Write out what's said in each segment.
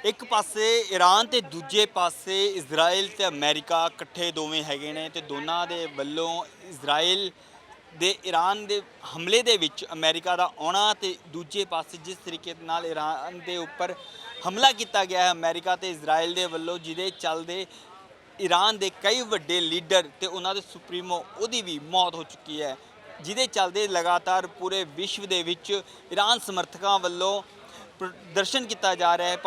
एक पासे ईरान ते दूजे पासे इजराइल ते अमेरिका इकट्ठे दोवें हैगे ने ते दोनों दे वल्लों इजराइल दे ईरान दे हमले दे विच अमेरिका दा आउणा ते दूजे पासे जिस तरीके नाल ईरान दे उपर हमला किया गया है अमेरिका ते इजराइल दे वल्लों जिहदे चलदे ईरान दे कई वड्डे लीडर ते उन्हां दे सुप्रीमो उहदी भी मौत हो चुकी है, जिहदे चलदे लगातार पूरे विश्व दे विच ईरान समर्थकों वल्लों प्रदर्शन किया जा रहा है।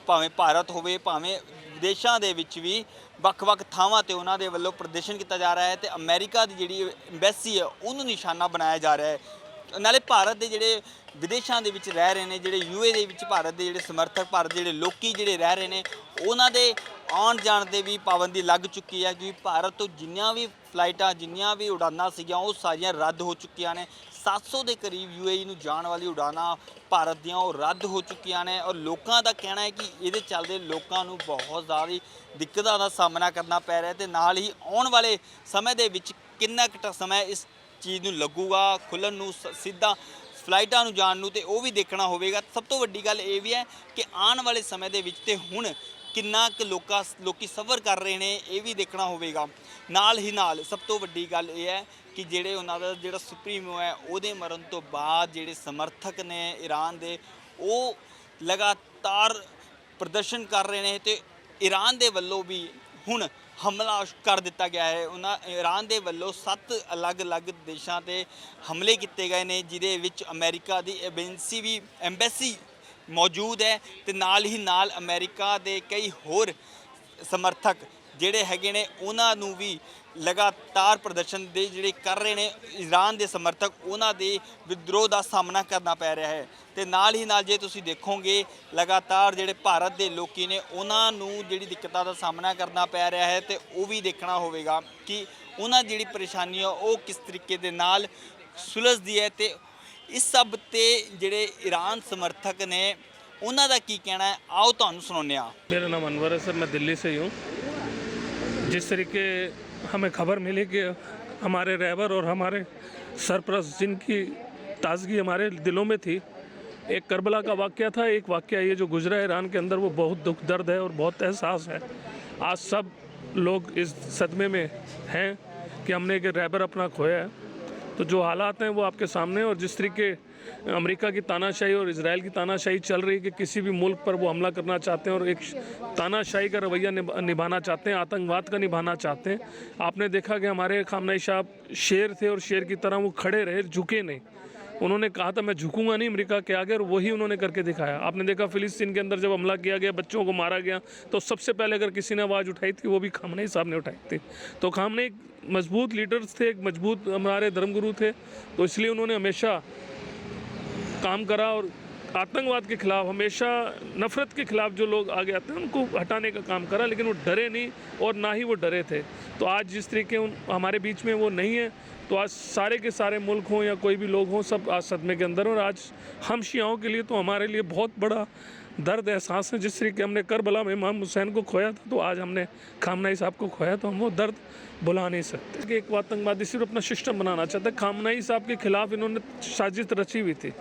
भावें भारत होवे भावें विदेशों के विच भी ਵੱਖ-ਵੱਖ ਥਾਵਾਂ ਤੇ ਉਹਨਾਂ ਦੇ ਵੱਲੋਂ प्रदर्शन किया जा रहा है तो अमेरिका की जी एम्बैसी है उन्होंने निशाना बनाया जा रहा है। नाले भारत के जोड़े विदेशों के रह रहे हैं जोड़े यूए के भारत के जोड़े समर्थक भारत के जोड़े लोग जोड़े रह रहे हैं उन्होंने आने जाने की भी पाबंदी लग चुकी है, क्योंकि भारत तो जिन्नियां भी फ्लाइटां जिन्नियां भी उड़ाना सीगियां वो सारियां रद्द हो चुकियां ने। 700 के करीब यूएई नूं जाण वाली उड़ाना भारत दियां वो रद्द हो चुकियां ने और लोगों का कहना है कि ये चलते लोगों को बहुत ज़्यादा दिक्कतों का सामना करना पै रहा है। तो नाल ही आने वाले समय के विच कितना क समय इस चीज़ नूं लगूगा खुलण नूं सीधा फ्लाइटां नूं जाण नूं ते वो भी देखना होवेगा। सब तो वड्डी गल ये भी है कि आने वाले समय के विच ते हुण किन्ना क लोग सफ़र कर रहे हैं ये भी देखना होवेगा। नाल ही नाल सब तो वड्डी गल ये है कि जेड़े उन्हां दा जेड़ा सुप्रीमो है उहदे मरण तो बाद जेड़े समर्थक ने ईरान दे वो लगातार प्रदर्शन कर रहे हैं तो ईरान दे वल्लों भी हुण हमला कर दिता गया है। उन्होंने ईरान दे वल्लों 7 अलग अलग देशों ते हमले किए गए हैं जिहदे विच अमेरिका की एम्बैसी मौजूद है तो नाल ही नाल अमेरिका के कई होर समर्थक जिहड़े हैगे ने उन्हां नूं भी लगातार प्रदर्शन दे जिहड़े कर रहे हैं ईरान के समर्थक उन्हां दे विद्रोह का सामना करना पै रहा है। तो नाल ही नाल जे तुसीं देखोगे लगातार जिहड़े भारत के लोग ने उन्हां नूं जिहड़ी दिक्कतों का सामना करना पै रहा है तो वो भी देखना होवेगा कि उन्हां जिहड़ी परेशानी है वो किस तरीके दे नाल सुलझदी है। तो इस सब ते जिहड़े ईरान समर्थक ने उन्हां दा की कहना है आओ तुहानूं सुणाउने आ। मेरा नाम अनवर है सर, मैं दिल्ली से ही हूँ। जिस तरीके हमें खबर मिली कि हमारे रहबर और हमारे सरपरस्त जिनकी ताजगी हमारे दिलों में थी, एक करबला का वाक़या था, एक वाक़या ये जो गुजरा है ईरान के अंदर वो बहुत दुख दर्द है और बहुत एहसास है। आज सब लोग इस सदमे में हैं कि हमने एक रहबर अपना खोया है। तो जो हालात हैं वो आपके सामने, और जिस तरीके अमेरिका की तानाशाही और इजराइल की तानाशाही चल रही है कि किसी भी मुल्क पर वो हमला करना चाहते हैं और एक तानाशाही का रवैया निभाना चाहते हैं, आतंकवाद का निभाना चाहते हैं। आपने देखा कि हमारे खामनेई साहब शेर थे और शेर की तरह वो खड़े रहे, झुके नहीं। उन्होंने कहा था मैं झुकूंगा नहीं अमेरिका के आगे, और वही उन्होंने करके दिखाया। आपने देखा फिलिस्तीन के अंदर जब हमला किया गया, बच्चों को मारा गया, तो सबसे पहले अगर किसी ने आवाज़ उठाई थी वो भी खामनेई साहब ने उठाई थी। तो खामनेई मजबूत लीडर्स थे, एक मजबूत हमारे धर्मगुरु थे, तो इसलिए उन्होंने हमेशा काम करा और आतंकवाद के खिलाफ, हमेशा नफ़रत के खिलाफ जो लोग आगे आते हैं उनको हटाने का काम करा, लेकिन वो डरे नहीं और ना ही वो डरे थे। तो आज जिस तरीके हमारे बीच में वो नहीं है, तो आज सारे के सारे मुल्क हों या कोई भी लोग हों, सब आज सदमे के अंदर। और आज हम शियाओं के लिए तो हमारे लिए बहुत बड़ा दर्द एहसास है। जिस तरीके हमने करबला में इमाम हुसैन को खोया था, तो आज हमने खामनेई साहब को खोया, तो हम वो दर्द भुला नहीं सकते कि एक आतंकवादी सिर्फ अपना सिस्टम बनाना चाहता है। खामनेई साहब के खिलाफ इन्होंने साजिश रची हुई थी,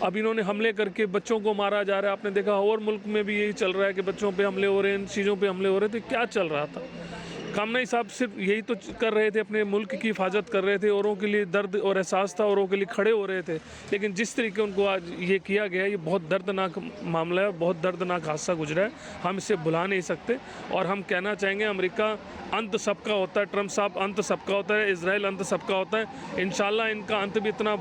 अब इन्होंने हमले करके बच्चों को मारा जा रहा है। आपने देखा और मुल्क में भी यही चल रहा है कि बच्चों पे हमले हो रहे हैं, इन चीज़ों पे हमले हो रहे थे। क्या चल रहा था? खामनेई साहब सिर्फ यही तो कर रहे थे, अपने मुल्क की हिफाजत कर रहे थे, औरों के लिए दर्द और एहसास था, औरों के लिए खड़े हो रहे थे। लेकिन जिस तरीके उनको आज ये किया गया है, ये बहुत दर्दनाक मामला है, बहुत दर्दनाक हादसा गुजरा है, हम इसे भुला नहीं सकते। और हम कहना चाहेंगे अमेरिका अंत सबका होता है, ट्रंप साहब अंत सबका होता है, इजराइल अंत सबका होता है। इंशाल्लाह इनका अंत भी इतना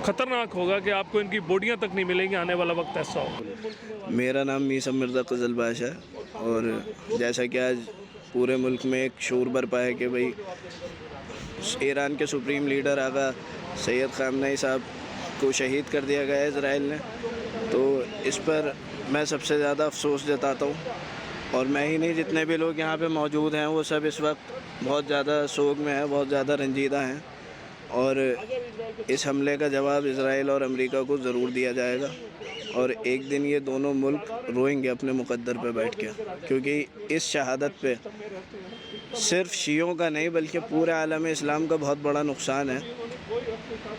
ख़तरनाक होगा कि आपको इनकी बॉडियाँ तक नहीं मिलेंगी, आने वाला वक्त ऐसा होगा। मेरा नाम मीसा मिर्ज़ा क़ज़ल बाशा है, और जैसा कि आज पूरे मुल्क में एक शोर बरपा है कि भाई ईरान के सुप्रीम लीडर आगा सैयद खामनेई साहब को शहीद कर दिया गया है इजराइल ने, तो इस पर मैं सबसे ज़्यादा अफसोस जताता हूँ। और मैं ही नहीं, जितने भी लोग यहाँ पे मौजूद हैं वो सब इस वक्त बहुत ज़्यादा सोग में हैं, बहुत ज़्यादा रंजीदा हैं। और इस हमले का जवाब इजराइल और अमेरिका को ज़रूर दिया जाएगा, और एक दिन ये दोनों मुल्क रोएंगे अपने मुकद्दर पे बैठ के, क्योंकि इस शहादत पे सिर्फ शियों का नहीं बल्कि पूरे आलम इस्लाम का बहुत बड़ा नुकसान है,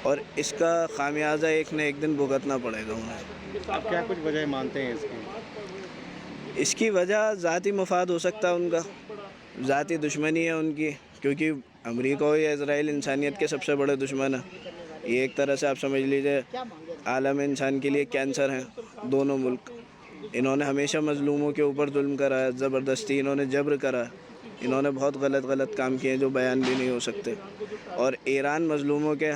और इसका खामियाजा एक न एक दिन भुगतना पड़ेगा उन्हें। आप क्या कुछ वजह मानते हैं इसकी? इसकी वजह ज़ाती मफाद हो सकता है उनका, ज़ाती दुश्मनी है उनकी, क्योंकि अमेरिका या इज़राइल इंसानियत के सबसे बड़े दुश्मन है। ये एक तरह से आप समझ लीजिए आलम इंसान के लिए कैंसर हैं दोनों मुल्क। इन्होंने हमेशा मज़लूमों के ऊपर जुल्म करा है, ज़बरदस्ती इन्होंने जबर करा है, इन्होंने बहुत गलत काम किए जो बयान भी नहीं हो सकते। और ईरान मज़लूमों के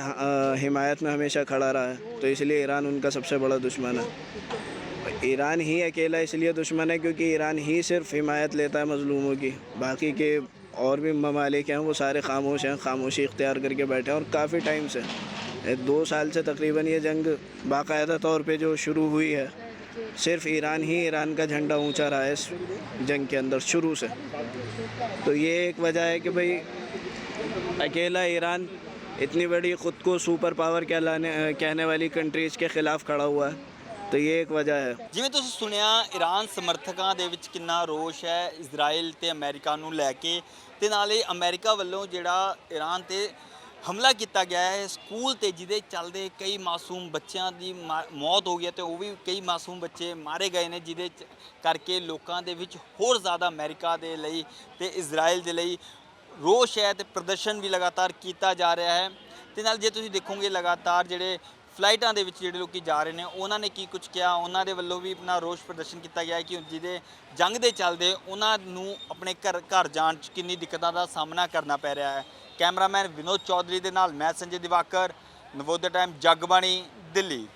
हिमायत में हमेशा खड़ा रहा है, तो इसलिए ईरान उनका सबसे बड़ा दुश्मन है। ईरान ही अकेला इसलिए दुश्मन है क्योंकि ईरान ही सिर्फ हिमायत लेता है मज़लूमों की, बाकी के और भी ममालिक हैं वो सारे खामोश हैं, खामोशी इख्तियार करके बैठे हैं। और काफ़ी टाइम से 2 साल से तकरीबन ये जंग बाकायदा तौर पे जो शुरू हुई है, सिर्फ ईरान का झंडा ऊंचा रहा है इस जंग के अंदर शुरू से। तो ये एक वजह है कि भाई अकेला ईरान इतनी बड़ी ख़ुद को सुपर पावर कहने वाली कंट्रीज़ के ख़िलाफ़ खड़ा हुआ है, तो ये एक वजह है। ਜਿਵੇਂ ਤੁਸੀਂ ਸੁਣਿਆ ਈਰਾਨ ਸਮਰਥਕਾਂ ਦੇ ਵਿੱਚ ਕਿੰਨਾ ਰੋਸ਼ ਹੈ ਇਜ਼ਰਾਈਲ ਤੇ ਅਮਰੀਕਾ ਨੂੰ ਲੈ ਕੇ, ਤੇ ਨਾਲੇ ਅਮਰੀਕਾ ਵੱਲੋਂ ਜਿਹੜਾ ਈਰਾਨ ਤੇ ਹਮਲਾ ਕੀਤਾ ਗਿਆ ਹੈ ਸਕੂਲ ਤੇ, ਜਿਹਦੇ ਚੱਲਦੇ ਕਈ ਮਾਸੂਮ ਬੱਚਿਆਂ ਦੀ ਮੌਤ ਹੋ ਗਈ ਹੈ ਤੇ ਉਹ ਵੀ ਕਈ ਮਾਸੂਮ ਬੱਚੇ ਮਾਰੇ ਗਏ ਨੇ, ਜਿਹਦੇ ਕਰਕੇ ਲੋਕਾਂ ਦੇ ਵਿੱਚ ਹੋਰ ਜ਼ਿਆਦਾ ਅਮਰੀਕਾ ਦੇ ਲਈ ਤੇ ਇਜ਼ਰਾਈਲ ਦੇ ਲਈ ਰੋਸ਼ ਹੈ ਤੇ ਪ੍ਰਦਰਸ਼ਨ ਵੀ ਲਗਾਤਾਰ ਕੀਤਾ ਜਾ ਰਿਹਾ ਹੈ। ਤੇ ਨਾਲ ਜੇ ਤੁਸੀਂ ਦੇਖੋਗੇ ਲਗਾਤਾਰ ਜਿਹੜੇ ਫਲਾਈਟਾਂ ਦੇ ਵਿੱਚ ਜਿਹੜੇ ਲੋਕੀ ਜਾ ਰਹੇ ਨੇ ਉਹਨਾਂ ਨੇ ਕੀ ਕੁਝ ਕਿਹਾ, ਉਹਨਾਂ ਦੇ ਵੱਲੋਂ ਵੀ ਆਪਣਾ ਰੋਸ਼ ਪ੍ਰਦਰਸ਼ਨ ਕੀਤਾ ਗਿਆ ਕਿ ਜਿਹਦੇ ਜੰਗ ਦੇ ਚੱਲਦੇ ਉਹਨਾਂ ਨੂੰ ਆਪਣੇ ਘਰ ਜਾਣ 'ਚ ਕਿੰਨੀ ਦਿੱਕਤਾਂ ਦਾ ਸਾਹਮਣਾ ਕਰਨਾ ਪੈ ਰਿਹਾ ਹੈ। ਕੈਮਰਾਮੈਨ ਵਿਨੋਦ ਚੌਧਰੀ ਦੇ ਨਾਲ ਮੈਂ ਸੰਜੇ ਦਿਵਾਕਰ, ਨਵੋਦਿਆ ਟਾਈਮ, ਜਗਬਾਣੀ, ਦਿੱਲੀ।